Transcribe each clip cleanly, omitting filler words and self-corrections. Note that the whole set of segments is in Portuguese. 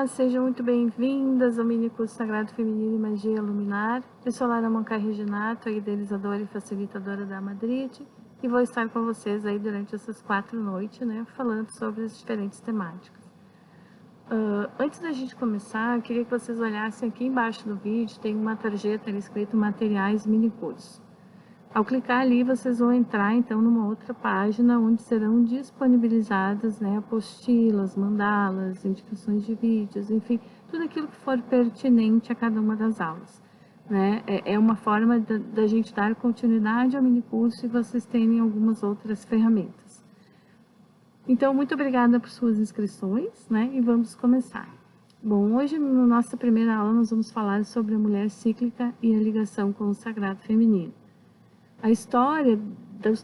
Olá, sejam muito bem-vindas ao mini curso Sagrado Feminino e Magia Luminar. Eu sou Lara Moncar Reginato, a idealizadora e facilitadora da Madrid, e vou estar com vocês aí durante essas 4 noites, né, falando sobre as diferentes temáticas. Antes da gente começar, eu queria que vocês olhassem aqui embaixo do vídeo, tem uma tarjeta ali escrito Materiais Mini Curso. Ao clicar ali, vocês vão entrar então numa outra página onde serão disponibilizadas, né, apostilas, mandalas, indicações de vídeos, enfim, tudo aquilo que for pertinente a cada uma das aulas, né? É uma forma da gente dar continuidade ao mini curso e vocês terem algumas outras ferramentas. Então, muito obrigada por suas inscrições, né? E vamos começar. Bom, hoje na nossa primeira aula nós vamos falar sobre a mulher cíclica e a ligação com o sagrado feminino. A história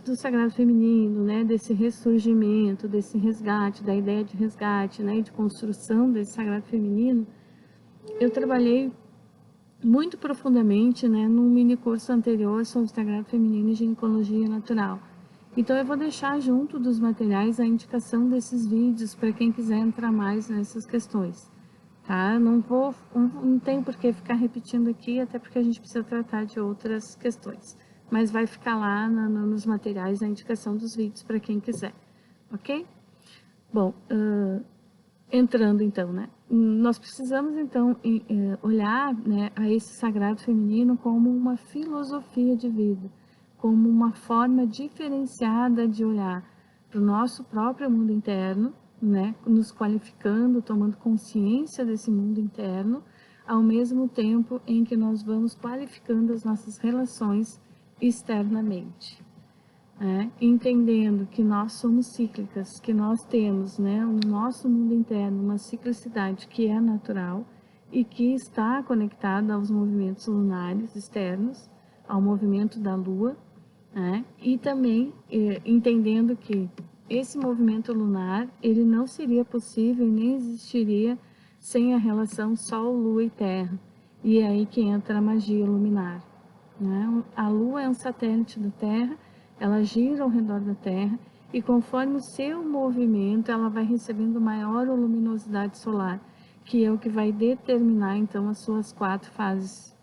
do sagrado feminino, né, desse ressurgimento, desse resgate, da ideia de resgate, né, de construção desse sagrado feminino, eu trabalhei muito profundamente, né, num mini curso anterior sobre o sagrado feminino e ginecologia natural. Então eu vou deixar junto dos materiais a indicação desses vídeos para quem quiser entrar mais nessas questões, tá? Não tem por que ficar repetindo aqui, até porque a gente precisa tratar de outras questões. Mas vai ficar lá nos materiais a indicação dos vídeos para quem quiser, ok? Bom, entrando então, né? Nós precisamos então olhar, né, a esse sagrado feminino como uma filosofia de vida, como uma forma diferenciada de olhar para o nosso próprio mundo interno, né, nos qualificando, tomando consciência desse mundo interno, ao mesmo tempo em que nós vamos qualificando as nossas relações externamente, né? Entendendo que nós somos cíclicas, que nós temos, né, o nosso mundo interno, uma ciclicidade que é natural e que está conectada aos movimentos lunares externos, ao movimento da Lua, né? E também entendendo que esse movimento lunar, ele não seria possível nem existiria sem a relação Sol, Lua e Terra. E é aí que entra a magia luminar, né? A Lua é um satélite da Terra, ela gira ao redor da Terra e conforme o seu movimento, ela vai recebendo maior luminosidade solar, que é o que vai determinar então as suas 4 fases,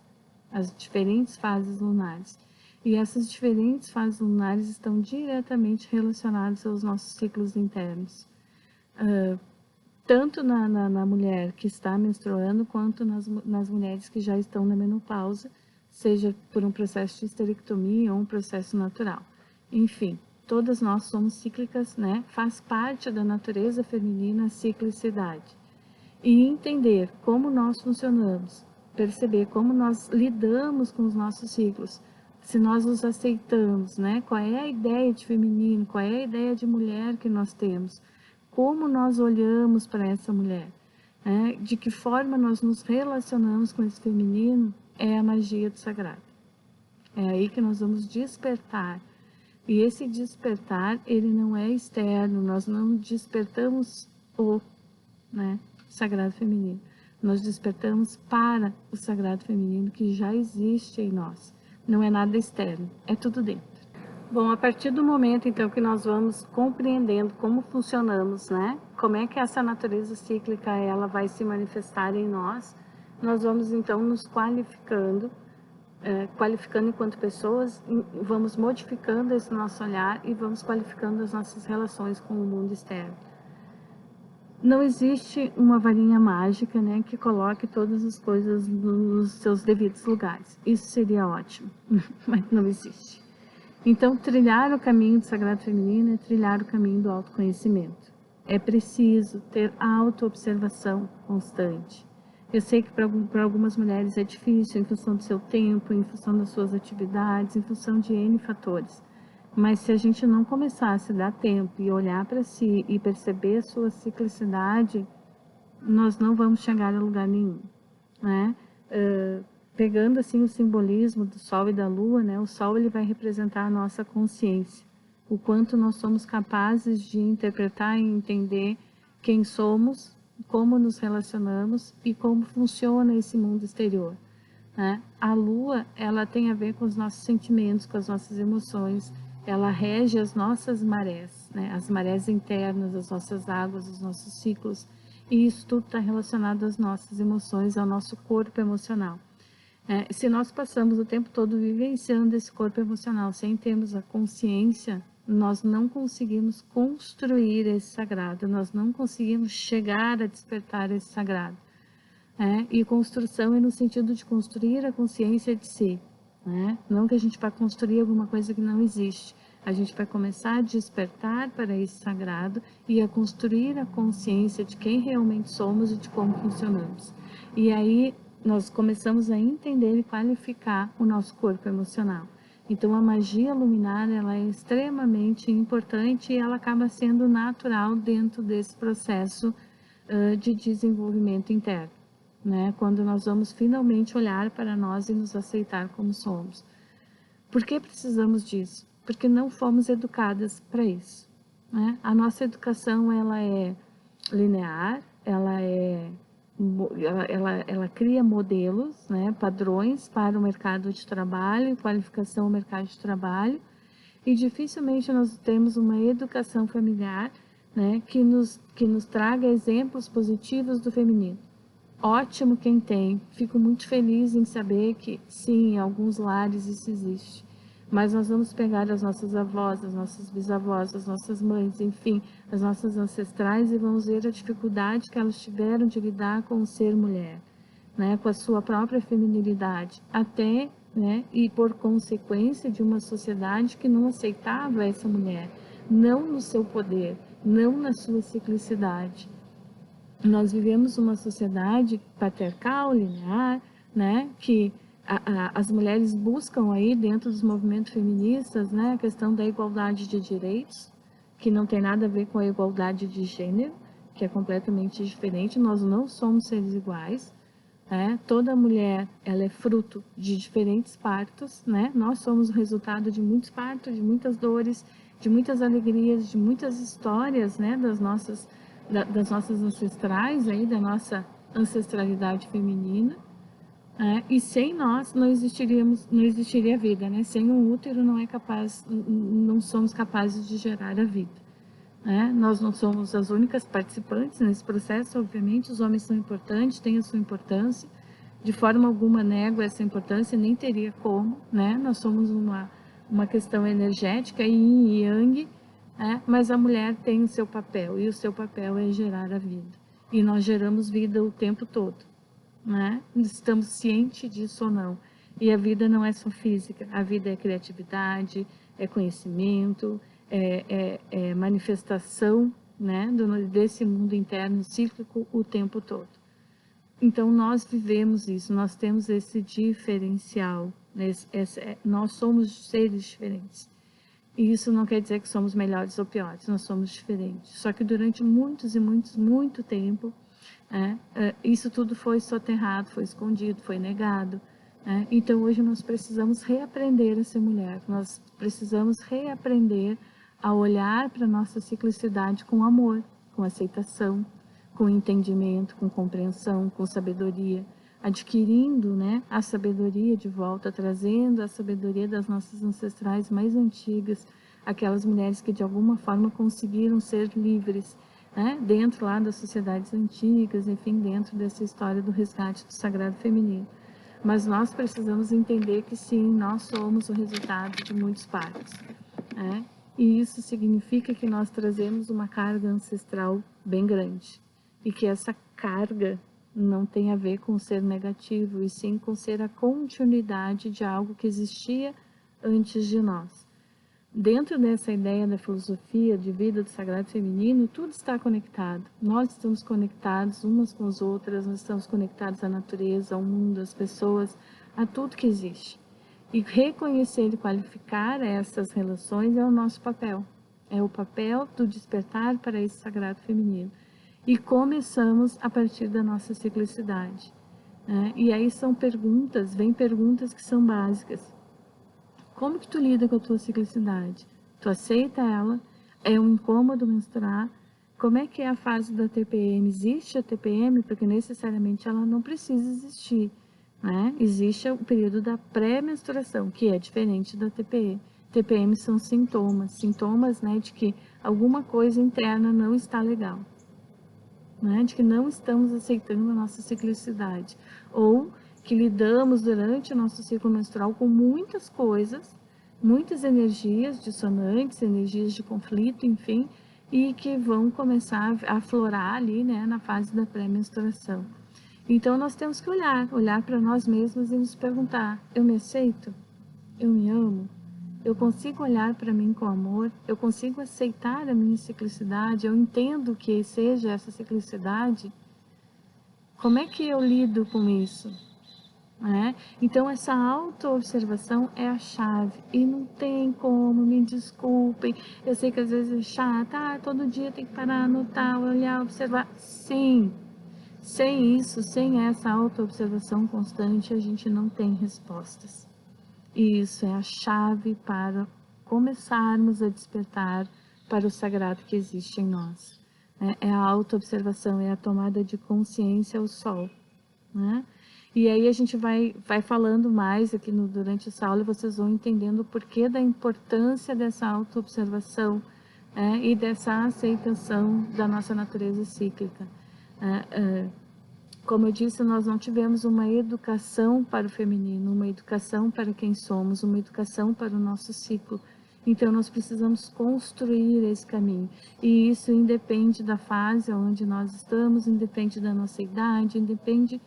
as diferentes fases lunares. E essas diferentes fases lunares estão diretamente relacionadas aos nossos ciclos internos. Tanto na mulher que está menstruando, quanto nas mulheres que já estão na menopausa, seja por um processo de esterectomia ou um processo natural. Enfim, todas nós somos cíclicas, né? Faz parte da natureza feminina a ciclicidade. E entender como nós funcionamos, perceber como nós lidamos com os nossos ciclos, se nós os aceitamos, né? Qual é a ideia de feminino, qual é a ideia de mulher que nós temos, como nós olhamos para essa mulher, né? De que forma nós nos relacionamos com esse feminino, é a magia do sagrado. É aí que nós vamos despertar. E esse despertar, ele não é externo, nós não despertamos né, sagrado feminino. Nós despertamos para o sagrado feminino que já existe em nós. Não é nada externo, é tudo dentro. Bom, a partir do momento, então, que nós vamos compreendendo como funcionamos, né? Como é que essa natureza cíclica, ela vai se manifestar em nós, nós vamos, então, nos qualificando, qualificando enquanto pessoas, vamos modificando esse nosso olhar e vamos qualificando as nossas relações com o mundo externo. Não existe uma varinha mágica, né, que coloque todas as coisas nos seus devidos lugares. Isso seria ótimo, mas não existe. Então, trilhar o caminho do sagrado feminino é trilhar o caminho do autoconhecimento. É preciso ter autoobservação constante. Eu sei que para algumas mulheres é difícil em função do seu tempo, em função das suas atividades, em função de N fatores. Mas se a gente não começar a se dar tempo e olhar para si e perceber a sua ciclicidade, nós não vamos chegar a lugar nenhum, né? Pegando assim o simbolismo do Sol e da Lua, né? O Sol, ele vai representar a nossa consciência, o quanto nós somos capazes de interpretar e entender quem somos, como nos relacionamos e como funciona esse mundo exterior, né? A Lua, ela tem a ver com os nossos sentimentos, com as nossas emoções, ela rege as nossas marés, né? As marés internas, as nossas águas, os nossos ciclos. E isso tudo está relacionado às nossas emoções, ao nosso corpo emocional. Se nós passamos o tempo todo vivenciando esse corpo emocional sem termos a consciência, nós não conseguimos construir esse sagrado, nós não conseguimos chegar a despertar esse sagrado. E construção é no sentido de construir a consciência de si. Não que a gente vai construir alguma coisa que não existe. A gente vai começar a despertar para esse sagrado e a construir a consciência de quem realmente somos e de como funcionamos. E aí nós começamos a entender e qualificar o nosso corpo emocional. Então a magia luminar, ela é extremamente importante e ela acaba sendo natural dentro desse processo de desenvolvimento interno. Quando nós vamos finalmente olhar para nós e nos aceitar como somos. Por que precisamos disso? Porque não fomos educadas para isso. A nossa educação, ela é linear, ela cria modelos, padrões para o mercado de trabalho, qualificação ao mercado de trabalho, e dificilmente nós temos uma educação familiar, que nos traga exemplos positivos do feminino. Ótimo quem tem, fico muito feliz em saber que sim, em alguns lares isso existe. Mas nós vamos pegar as nossas avós, as nossas bisavós, as nossas mães, enfim, as nossas ancestrais e vamos ver a dificuldade que elas tiveram de lidar com o ser mulher, com a sua própria feminilidade, até, e por consequência de uma sociedade que não aceitava essa mulher, não no seu poder, não na sua ciclicidade. Nós vivemos uma sociedade patriarcal, linear, que as mulheres buscam aí dentro dos movimentos feministas, a questão da igualdade de direitos, que não tem nada a ver com a igualdade de gênero, que é completamente diferente. Nós não somos seres iguais. Toda mulher, ela é fruto de diferentes partos, Nós somos o resultado de muitos partos, de muitas dores, de muitas alegrias, de muitas histórias, das nossas ancestrais, aí, da nossa ancestralidade feminina, e sem nós não existiria vida, Sem um útero não somos capazes de gerar a vida, Nós não somos as únicas participantes nesse processo, obviamente, os homens são importantes, têm a sua importância, de forma alguma nego essa importância, nem teria como, Nós somos uma questão energética, yin e yang, mas a mulher tem o seu papel, e o seu papel é gerar a vida. E nós geramos vida o tempo todo, Estamos cientes disso ou não. E a vida não é só física, a vida é criatividade, é conhecimento, é manifestação, desse mundo interno cíclico o tempo todo. Então nós vivemos isso, nós temos esse diferencial, nós somos seres diferentes. E isso não quer dizer que somos melhores ou piores, nós somos diferentes. Só que durante muito tempo, isso tudo foi soterrado, foi escondido, foi negado. Então hoje nós precisamos reaprender a ser mulher, nós precisamos reaprender a olhar para a nossa ciclicidade com amor, com aceitação, com entendimento, com compreensão, com sabedoria, adquirindo a sabedoria de volta, trazendo a sabedoria das nossas ancestrais mais antigas, aquelas mulheres que de alguma forma conseguiram ser livres, dentro lá das sociedades antigas, enfim, dentro dessa história do resgate do sagrado feminino. Mas nós precisamos entender que sim, nós somos o resultado de muitos partos, e isso significa que nós trazemos uma carga ancestral bem grande, e que essa carga não tem a ver com ser negativo, e sim com ser a continuidade de algo que existia antes de nós. Dentro dessa ideia da filosofia de vida do sagrado feminino, tudo está conectado. Nós estamos conectados umas com as outras, nós estamos conectados à natureza, ao mundo, às pessoas, a tudo que existe. E reconhecer e qualificar essas relações é o nosso papel. É o papel do despertar para esse sagrado feminino. E começamos a partir da nossa ciclicidade. E aí vem perguntas que são básicas. Como que tu lida com a tua ciclicidade? Tu aceita ela? É um incômodo menstruar? Como é que é a fase da TPM? Existe a TPM? Porque necessariamente ela não precisa existir. Existe o período da pré-menstruação, que é diferente da TPM. TPM são sintomas de que alguma coisa interna não está legal. né? De que não estamos aceitando a nossa ciclicidade, ou que lidamos durante o nosso ciclo menstrual com muitas coisas, muitas energias dissonantes, energias de conflito, enfim, e que vão começar a aflorar ali, né, na fase da pré-menstruação. Então nós temos que olhar para nós mesmos e nos perguntar: eu me aceito? Eu me amo? Eu consigo olhar para mim com amor? Eu consigo aceitar a minha ciclicidade? Eu entendo que seja essa ciclicidade? Como é que eu lido com isso? Então essa auto-observação é a chave, e não tem como, me desculpem, eu sei que às vezes é chato, todo dia tem que parar, anotar, olhar, observar. Sim, sem isso, sem essa auto-observação constante, a gente não tem respostas. E isso é a chave para começarmos a despertar para o sagrado que existe em nós. É a auto-observação, é a tomada de consciência ao sol, né? E aí a gente vai falando mais aqui durante essa aula, e vocês vão entendendo o porquê da importância dessa auto-observação, e dessa aceitação da nossa natureza cíclica. Como eu disse, nós não tivemos uma educação para o feminino, uma educação para quem somos, uma educação para o nosso ciclo. Então nós precisamos construir esse caminho. E isso independe da fase onde nós estamos, independe da nossa idade, independe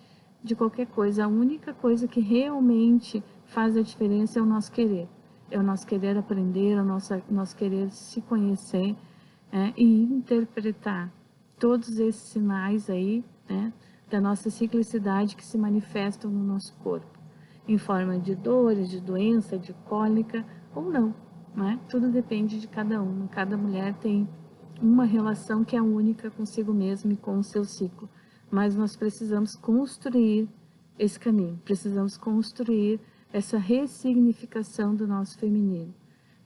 de qualquer coisa. A única coisa que realmente faz a diferença é o nosso querer. É o nosso querer aprender, é o nosso querer se conhecer, e interpretar todos esses sinais aí, da nossa ciclicidade que se manifestam no nosso corpo, em forma de dores, de doença, de cólica ou não, Tudo depende de cada uma. Cada mulher tem uma relação que é única consigo mesma e com o seu ciclo. Mas nós precisamos construir esse caminho, precisamos construir essa ressignificação do nosso feminino.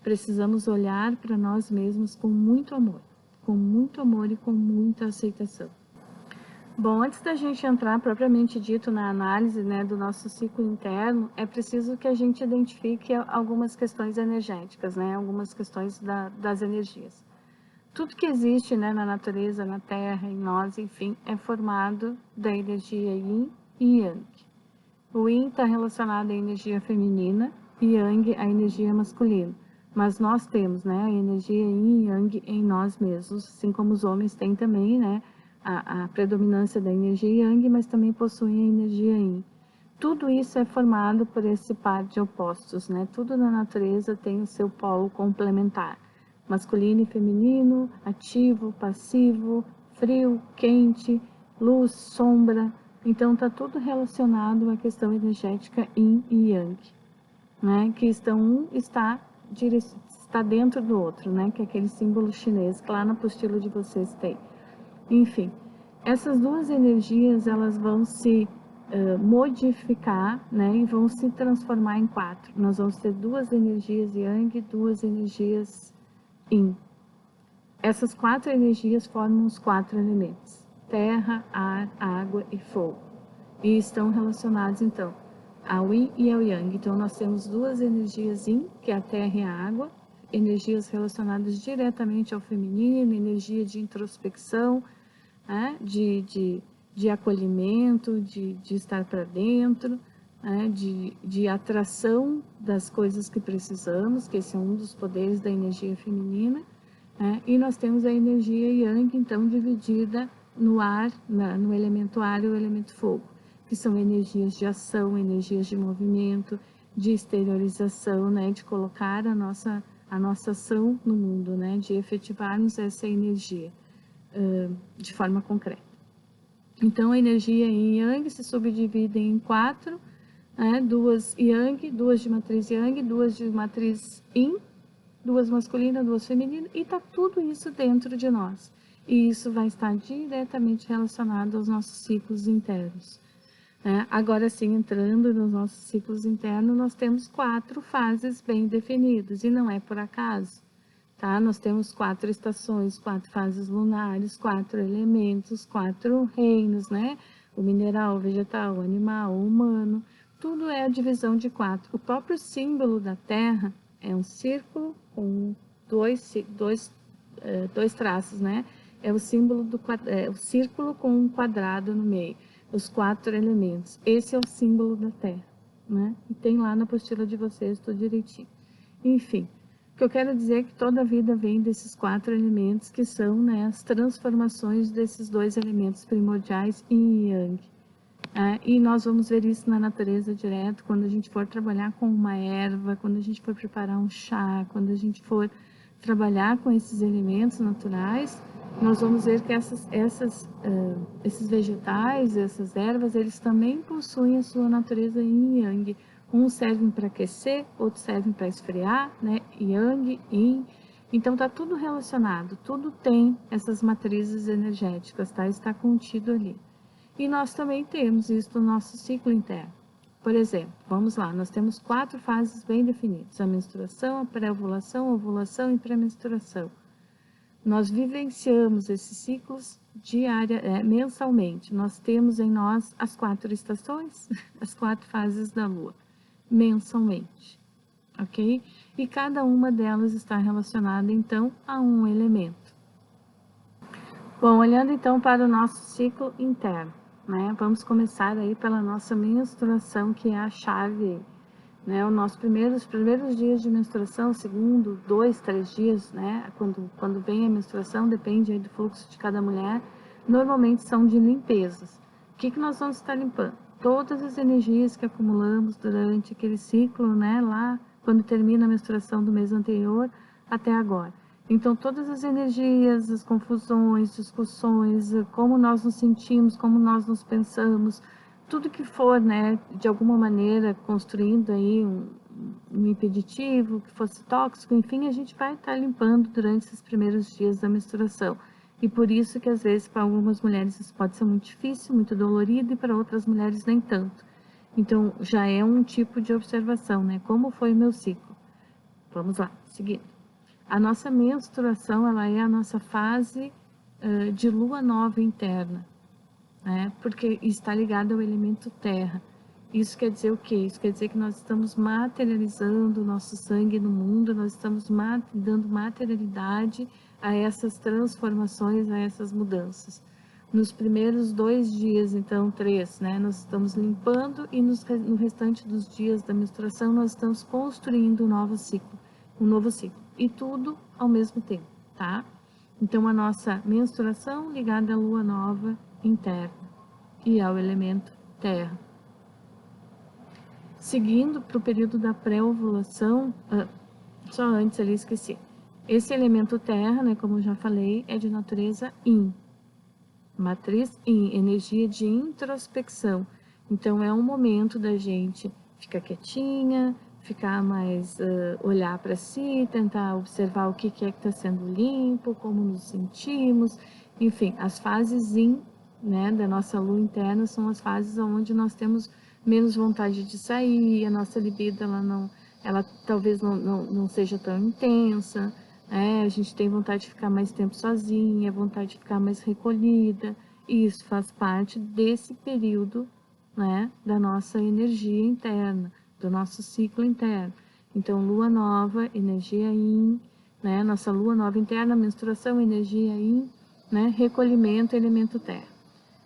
Precisamos olhar para nós mesmos com muito amor e com muita aceitação. Bom, antes da gente entrar propriamente dito na análise, do nosso ciclo interno, é preciso que a gente identifique algumas questões energéticas, algumas questões das energias. Tudo que existe, na natureza, na Terra, em nós, enfim, é formado da energia Yin e Yang. O Yin está relacionado à energia feminina e Yang à energia masculina. Mas nós temos, a energia Yin e Yang em nós mesmos, assim como os homens têm também, a predominância da energia Yang, mas também possuem a energia Yin. Tudo isso é formado por esse par de opostos, Tudo na natureza tem o seu polo complementar. Masculino e feminino, ativo, passivo, frio, quente, luz, sombra. Então está tudo relacionado à questão energética Yin e Yang, que está dentro do outro, que é aquele símbolo chinês que lá na apostila de vocês tem. Enfim, essas duas energias elas vão se modificar, e vão se transformar em 4. Nós vamos ter 2 energias Yang e 2 energias Yin. Essas 4 energias formam os 4 elementos: terra, ar, água e fogo. E estão relacionados, então, ao Yin e ao Yang. Então, nós temos 2 energias Yin, que é a terra e a água, energias relacionadas diretamente ao feminino, energia de introspecção, de acolhimento, de estar para dentro, de atração das coisas que precisamos, que esse é um dos poderes da energia feminina. E nós temos a energia Yang, então, dividida no ar, no elemento ar e o elemento fogo, que são energias de ação, energias de movimento, de exteriorização, de colocar a nossa ação no mundo, de efetivarmos essa energia de forma concreta. Então, a energia Yin e Yang se subdividem em 4, 2 Yang, 2 de matriz Yang, 2 de matriz Yin, 2 masculinas, 2 femininas, e está tudo isso dentro de nós. E isso vai estar diretamente relacionado aos nossos ciclos internos. Agora sim, entrando nos nossos ciclos internos, nós temos 4 fases bem definidas, e não é por acaso. Nós temos 4 estações, 4 fases lunares, 4 elementos, 4 reinos, O mineral, o vegetal, o animal, o humano, tudo é a divisão de 4. O próprio símbolo da Terra é um círculo com dois traços, é o símbolo o círculo com um quadrado no meio, os 4 elementos. Esse é o símbolo da Terra, né? E tem lá na apostila de vocês tudo direitinho. Enfim, o que eu quero dizer é que toda a vida vem desses 4 elementos, que são, né, as transformações desses 2 elementos primordiais, Yin e Yang. E nós vamos ver isso na natureza direto, quando a gente for trabalhar com uma erva, quando a gente for preparar um chá, quando a gente for trabalhar com esses elementos naturais, nós vamos ver que esses vegetais, essas ervas, eles também possuem a sua natureza Yin e Yang. Uns servem para aquecer, outros servem para esfriar, né? Yang, Yin. Então está tudo relacionado, tudo tem essas matrizes energéticas, tá? Está contido ali. E nós também temos isso no nosso ciclo interno. Por exemplo, vamos lá, nós temos 4 fases bem definidas: a menstruação, a pré-ovulação, a ovulação e pré-menstruação. Nós vivenciamos esses ciclos mensalmente. Nós temos em nós as 4 estações, as 4 fases da Lua, mensalmente, ok? E cada uma delas está relacionada, então, a um elemento. Bom, olhando então para o nosso ciclo interno, né? Vamos começar aí pela nossa menstruação, que é a chave, né? Os primeiros dias de menstruação, segundo, 2, 3 dias, né? Quando vem a menstruação, depende aí do fluxo de cada mulher, normalmente são de limpezas. O que nós vamos estar limpando? Todas as energias que acumulamos durante aquele ciclo, né? Lá, quando termina a menstruação do mês anterior até agora. Então, todas as energias, as confusões, discussões, como nós nos sentimos, como nós nos pensamos, tudo que for, né, de alguma maneira, construindo aí um impeditivo, que fosse tóxico, enfim, a gente vai estar limpando durante esses primeiros dias da menstruação. E por isso que, às vezes, para algumas mulheres isso pode ser muito difícil, muito dolorido, e para outras mulheres nem tanto. Então, já é um tipo de observação, né, como foi o meu ciclo. Vamos lá, seguindo. A nossa menstruação, ela é a nossa fase de lua nova interna, né? Porque está ligada ao elemento terra. Isso quer dizer o quê? Isso quer dizer que nós estamos materializando o nosso sangue no mundo, nós estamos dando materialidade a essas transformações, a essas mudanças. Nos primeiros 2 dias, então 3, né, nós estamos limpando, e no restante dos dias da menstruação nós estamos construindo um novo ciclo. E tudo ao mesmo tempo, tá? Então, a nossa menstruação ligada à lua nova interna e ao elemento terra. Seguindo para o período da pré-ovulação, só antes ali esqueci. Esse elemento terra, né, como eu já falei, é de natureza Yin. Matriz Yin, energia de introspecção. Então, é um momento da gente ficar quietinha, ficar mais, olhar para si, tentar observar o que é que está sendo limpo, como nos sentimos, enfim, as fases Yin, né, da nossa lua interna são as fases onde nós temos menos vontade de sair, a nossa libido ela talvez não seja tão intensa, a gente tem vontade de ficar mais tempo sozinha, vontade de ficar mais recolhida, e isso faz parte desse período, né, da nossa energia interna, do nosso ciclo interno. Então, lua nova, energia Yin, né, nossa lua nova interna, menstruação, energia Yin, né, recolhimento, elemento terra.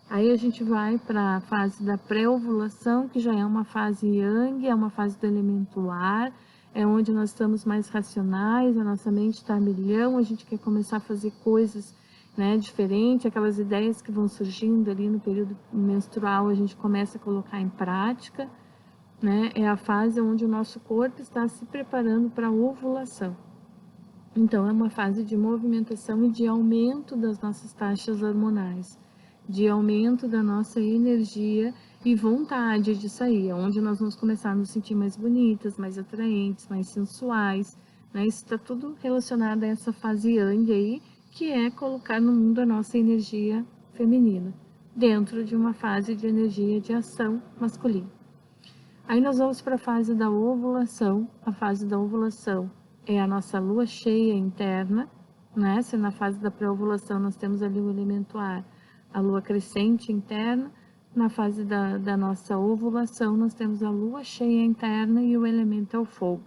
Aí a gente vai para a fase da pré-ovulação, que já é uma fase Yang, é uma fase do elemento ar, é onde nós estamos mais racionais, a nossa mente está a milhão, a gente quer começar a fazer coisas, né, diferentes, aquelas ideias que vão surgindo ali no período menstrual, a gente começa a colocar em prática, né, é a fase onde o nosso corpo está se preparando para a ovulação. Então, é uma fase de movimentação e de aumento das nossas taxas hormonais, de aumento da nossa energia e vontade de sair, onde nós vamos começar a nos sentir mais bonitas, mais atraentes, mais sensuais, né? Isso está tudo relacionado a essa fase Yang aí, que é colocar no mundo a nossa energia feminina, dentro de uma fase de energia de ação masculina. Aí nós vamos para a fase da ovulação. A fase da ovulação é a nossa lua cheia interna, né? Se na fase da pré-ovulação nós temos ali o elemento ar, a lua crescente interna, na fase da nossa ovulação nós temos a lua cheia interna e o elemento é o fogo,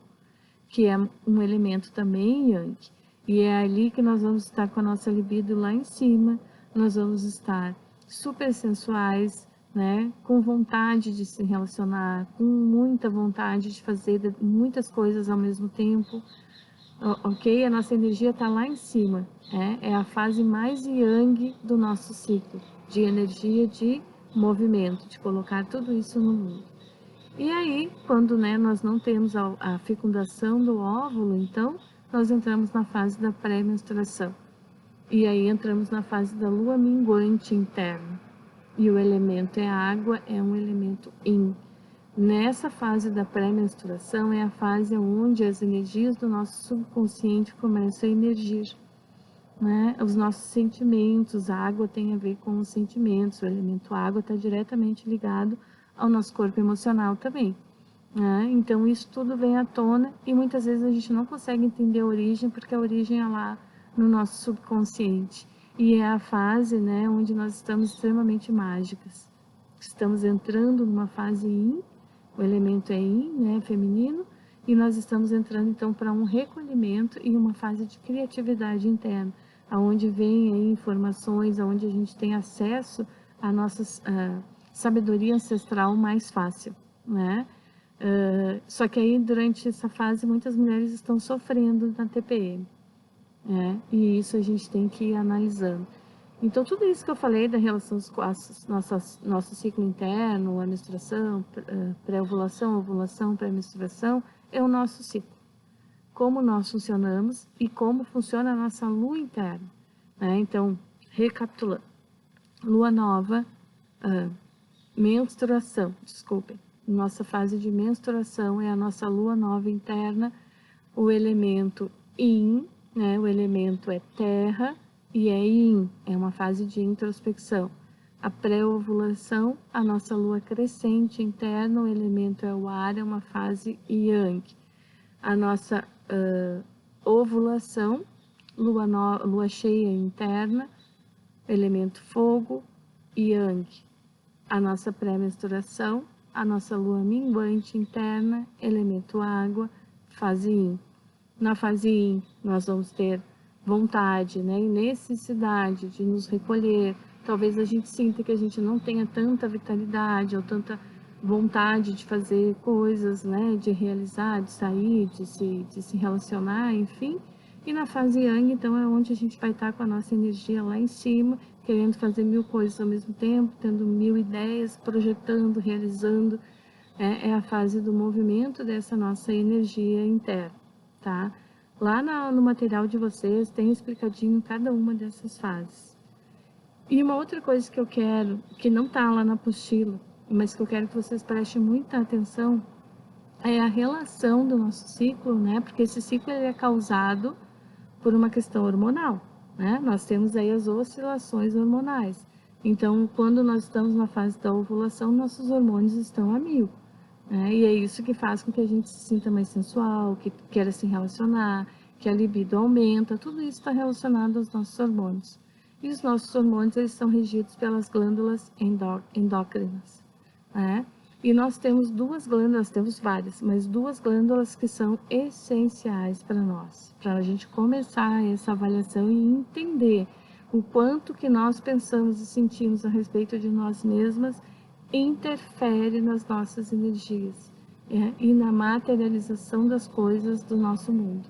que é um elemento também Yang. E é ali que nós vamos estar com a nossa libido lá em cima, nós vamos estar super sensuais, né? Com vontade de se relacionar, com muita vontade de fazer muitas coisas ao mesmo tempo, ok? A nossa energia está lá em cima, é a fase mais yang do nosso ciclo, de energia de movimento, de colocar tudo isso no mundo. E aí, quando nós não temos a fecundação do óvulo, então, nós entramos na fase da pré-menstruação. E aí entramos na fase da lua minguante interna. E o elemento é água, é um elemento yin. Nessa fase da pré-menstruação é a fase onde as energias do nosso subconsciente começam a emergir, né? Os nossos sentimentos, a água tem a ver com os sentimentos, o elemento água está diretamente ligado ao nosso corpo emocional também, né? Então isso tudo vem à tona e muitas vezes a gente não consegue entender a origem, porque a origem é lá no nosso subconsciente. E é a fase, né, onde nós estamos extremamente mágicas. Estamos entrando numa fase yin, o elemento é yin, né, feminino, e nós estamos entrando então para um recolhimento e uma fase de criatividade interna, aonde vem aí informações, aonde a gente tem acesso à nossa sabedoria ancestral mais fácil, né? Só que aí durante essa fase muitas mulheres estão sofrendo na TPM, né? E isso a gente tem que ir analisando. Então tudo isso que eu falei da relação com nosso ciclo interno, a menstruação, pré-ovulação, ovulação, pré-menstruação, é o nosso ciclo. Como nós funcionamos e como funciona a nossa lua interna, né? Então, recapitulando, lua nova, menstruação, desculpem. Nossa fase de menstruação é a nossa lua nova interna, o elemento yin, né? O elemento é terra e é yin, é uma fase de introspecção. A pré-ovulação, a nossa lua crescente interna, o elemento é o ar, é uma fase yang. A nossa ovulação, lua cheia interna, elemento fogo, yang. A nossa pré-menstruação, a nossa lua minguante interna, elemento água, fase yin. Na fase yin, nós vamos ter vontade, né, e necessidade de nos recolher. Talvez a gente sinta que a gente não tenha tanta vitalidade ou tanta vontade de fazer coisas, né, de realizar, de sair, de se relacionar, enfim. E na fase yang, então, é onde a gente vai estar com a nossa energia lá em cima, querendo fazer 1000 coisas ao mesmo tempo, tendo 1000 ideias, projetando, realizando. É a fase do movimento dessa nossa energia interna, tá? Lá no material de vocês tem explicadinho cada uma dessas fases. E uma outra coisa que eu quero, que não tá lá na apostila, mas que eu quero que vocês prestem muita atenção, é a relação do nosso ciclo, né? Porque esse ciclo ele é causado por uma questão hormonal, né? Nós temos aí as oscilações hormonais. Então, quando nós estamos na fase da ovulação, nossos hormônios estão a 1000, né? E é isso que faz com que a gente se sinta mais sensual, que queira se relacionar, que a libido aumenta. Tudo isso está relacionado aos nossos hormônios. E os nossos hormônios, eles são regidos pelas glândulas endócrinas, né? E nós temos duas glândulas, temos várias, mas duas glândulas que são essenciais para nós, para a gente começar essa avaliação e entender o quanto que nós pensamos e sentimos a respeito de nós mesmas interfere nas nossas energias, e na materialização das coisas do nosso mundo.